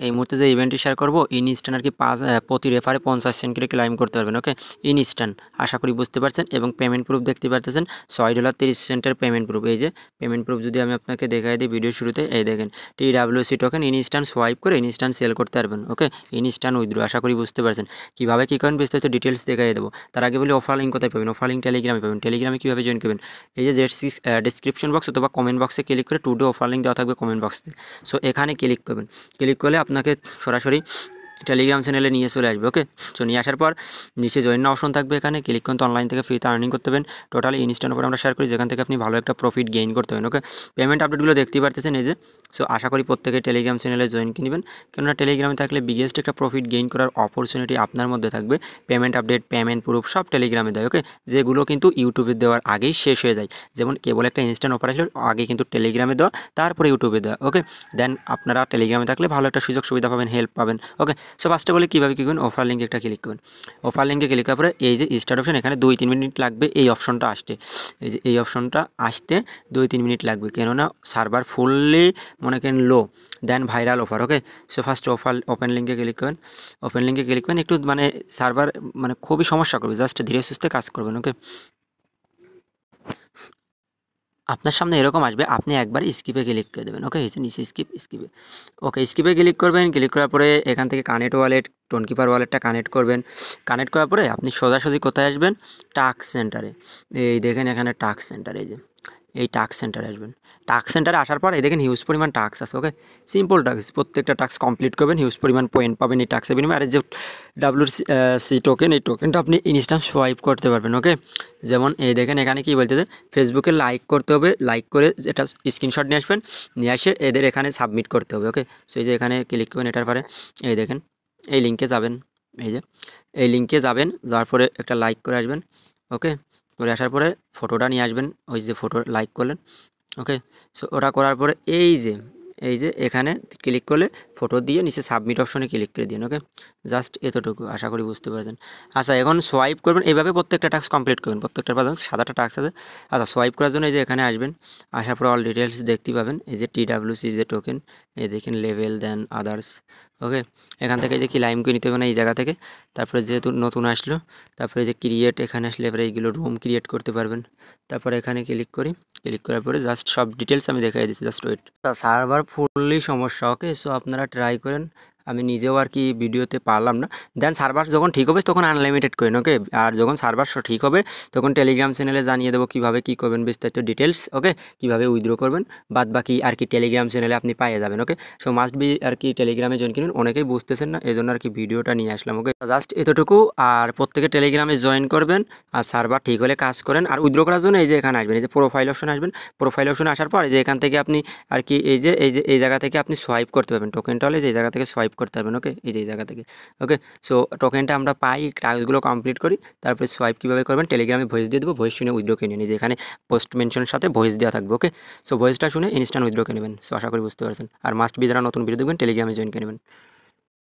এই মুহূর্তে যে ইভেন্টটি শেয়ার করবো ইনস্ট্যান্ট আর কি প্রতি রেফারে 50 সেন্ট করে ক্লাইম করতে পারবেন। ওকে, ইনস্ট্যান্ট, আশা করি বুঝতে পারছেন। এবং পেমেন্ট প্রুফ দেখতে পারতেছেন $6.30 পেমেন্ট প্রুফ। এই যে পেমেন্ট প্রুফ যদি আমি আপনাকে দেখাই দিই ভিডিও শুরুতে, এই দেখেন TWC টোকেন ইনস্ট্যান্ট সোয়াইপ করে ইনস্ট্যান্ট সেল করতে পারবেন। ওকে, ইনস্ট্যান্ট উইথড্র, আশা করি বুঝতে পারছেন। কীভাবে কী করেন বিস্তারিত ডিটেলস দেখাই দেবো। তার আগে বলি অফার লিঙ্ক কোথায় পাবেন। অফার লিঙ্ক টেলিগ্রামে পাবেন। টেলিগ্রামে কীভাবে জয়েন করবেন, এই যে ডিসক্রিপশন বক্স অথবা কমেন্ট বক্সে ক্লিক করে টুডে অফার লিঙ্ক দেওয়া থাকবে কমেন্ট বক্সে। সো এখানে ক্লিক করবেন। ক্লিক করলে আপনাকে সরাসরি টেলিগ্রাম চ্যানেলে নিয়ে চলে আসবে। ওকে, সো নিয়ে আসার পর নিচে জয়েন অপশন থাকবে, এখানে ক্লিক করতে অনলাইন থেকে ফ্রিতে আর্নিং করতে পারেন। টোটালি ইনস্ট্যান্ট উপর আমরা শেয়ার করি, যেখান থেকে আপনি ভালো একটা প্রফিট গেইন করতে পারেন। ওকে, পেমেন্ট আপডেটগুলো দেখতেই পারতেছেন এই যে। সো আশা করি প্রত্যেকে টেলিগ্রাম চ্যানেলে জয়েন করে নেবেন, কেননা টেলিগ্রামে থাকলে বিগেস্ট একটা প্রফিট গেইন করার অপরচুনিটি আপনার মধ্যে থাকবে। পেমেন্ট আপডেট, পেমেন্ট প্রুফ সব টেলিগ্রামে দেয়। ওকে, যেগুলো কিন্তু ইউটিউবে দেওয়ার আগেই শেষ হয়ে যায়। যেমন কেবল একটা ইনস্ট্যান্ট অফার আসলে আগে কিন্তু টেলিগ্রামে দেওয়া, তারপরে ইউটিউবে দেওয়া। ওকে, দেন আপনারা টেলিগ্রামে থাকলে ভালো একটা সুযোগ সুবিধা পাবেন, হেল্প পাবেন। ওকে, সো ফার্স্টে বলে কীভাবে কী করবেন, অফার লিঙ্কে একটা ক্লিক করবেন। অফার লিঙ্কে ক্লিক করার পরে এই যে স্টার্ট অপশন, এখানে 2-3 মিনিট লাগবে এই অপশনটা আসতে। এই যে এই অপশনটা আসতে 2-3 মিনিট লাগবে, কেননা সার্ভার ফুললি মনে করেন লো। দেন ভাইরাল অফার। ওকে, সো ফার্স্ট ওপেন লিঙ্কে ক্লিক করবেন। ওপেন লিঙ্কে ক্লিক করেন, একটু মানে সার্ভার মানে খুবই সমস্যা করবে, জাস্ট ধীরে সুস্থে কাজ করবেন। ওকে, আপনার সামনে এরকম আসবে, আপনি একবার স্কিপে ক্লিক করে দেবেন। ওকে, নিচে স্কিপে। ওকে, স্কিপে ক্লিক করবেন। ক্লিক করার পরে এখান থেকে কানেক্ট ওয়ালেট, টোনকিপার ওয়ালেটটা কানেক্ট করবেন। কানেক্ট করার পরে আপনি সোজাসুজি কোথায় আসবেন, টাস্ক সেন্টারে। এই দেখেন এখানে টাস্ক সেন্টার, এই যে এই টাস্ক সেন্টারে আসবেন। টাস্ক সেন্টারে আসার পর এই দেখেন হিউজ পরিমাণ টাস্ক আছে। ওকে, সিম্পল টাস্ক, প্রত্যেকটা টাস্ক কমপ্লিট করবেন, হিউজ পরিমাণ পয়েন্ট পাবেন এই টাস্কের বিনিময়ে। আর যে WC টোকেন, এই টোকেনটা আপনি ইনস্ট্যান্ট সোয়াইপ করতে পারবেন। ওকে, যেমন এই দেখেন এখানে কি বলতেছে, ফেসবুকে লাইক করতে হবে, লাইক করে এটা স্ক্রিনশট নিয়ে আসবেন, নিয়ে আসে এদের এখানে সাবমিট করতে হবে। ওকে, সো এই যে এখানে ক্লিক করবেন, এটার পরে এই দেখেন এই লিঙ্কে যাবেন। এই যে এই লিঙ্কে যাবেন, যাওয়ার পরে একটা লাইক করে আসবেন। ওকে, করে আসার পরে ফটোটা নিয়ে আসবেন, ওই যে ফটো লাইক করলেন। ওকে, সো ওটা করার পরে এই যে এখানে ক্লিক করলে ফটো দিয়ে নিচে সাবমিট অপশনে ক্লিক করে দিন। ওকে, জাস্ট এতটুকু, আশা করি বুঝতে পারছেন। আচ্ছা, এখন সোয়াইপ করবেন, এইভাবে প্রত্যেকটা টাস্ক কমপ্লিট করবেন। প্রত্যেকটার পাবেন 7টা টাস্ক আছে। আচ্ছা, সোয়াইপ করার জন্য এই যে এখানে আসবেন, আসার পর অল ডিটেলস দেখতে পাবেন। এই যে TWC যে টোকেন, এই দেখেন লেভেল, দেন আদার্স। ওকে, এখান থেকে যে ক্লাইম করে নিতে হবে না এই জায়গা থেকে। তারপরে যেহেতু নতুন আসলো, তারপরে যে ক্রিয়েট, এখানে আসলে এবারে এইগুলো রুম ক্রিয়েট করতে পারবেন। তারপরে এখানে ক্লিক করি, ক্লিক করার পরে জাস্ট সব ডিটেলস আমি দেখাই দিচ্ছি, জাস্ট ওয়েট। সার্ভার ফুললি সমস্যা। ওকে, সো আপনারা ট্রাই করেন, আমি নিজেও আর কি ভিডিওতে পারলাম না। দেন সার্ভার যখন ঠিক হবে তখন আনলিমিটেড করেন। ওকে, আর যখন সার্ভার ঠিক হবে তখন টেলিগ্রাম চ্যানেলে জানিয়ে দেবো কীভাবে কী করবেন বিস্তারিত ডিটেলস। ওকে, কীভাবে উইথড্র করবেন বাদ বাকি আর কি টেলিগ্রাম চ্যানেলে আপনি পেয়ে যাবেন। ওকে, সো মাস্ট বি আর কি টেলিগ্রামে জয়েন করুন, অনেকেই বুঝতেছেন না, এই জন্য আর কি ভিডিওটা নিয়ে আসলাম। ওকে, জাস্ট এতটুকু। আর প্রত্যেকে টেলিগ্রামে জয়েন করবেন, আর সার্ভার ঠিক হলে কাজ করেন। আর উইথড্র করার জন্য এই যে এখানে আসবেন, এই যে প্রোফাইল অপশনে আসবেন। প্রোফাইল অপশনে আসার পর এই যে এখান থেকে আপনি আর কি এই জায়গা থেকে আপনি সোয়াইপ করতে পারবেন। টোকেনটা হলে এই জায়গা থেকে সোয়াইপ করতে পারবেন। ওকে, এই জায়গা থেকে। ওকে, সো টোকেনটা আমরা পাই, টাস্কগুলো কমপ্লিট করি, তারপরে সোয়াইপ কীভাবে করবেন টেলিগ্রামে ভয়েস দিয়ে দেবো, ভয়েস শুনে উইথড্র করে নিন। যেখানে পোস্ট মেনশনের সাথে ভয়েস দেওয়া থাকবে। ওকে, সো ভয়েসটা শুনে ইনস্ট্যান্ট উইথড্র করে নেবেন। সো আশা করি বুঝতে পারছেন। আর মাস্ট বি যারা নতুন ভিডিও দেখবেন টেলিগ্রামে জয়েন করে নেবেন।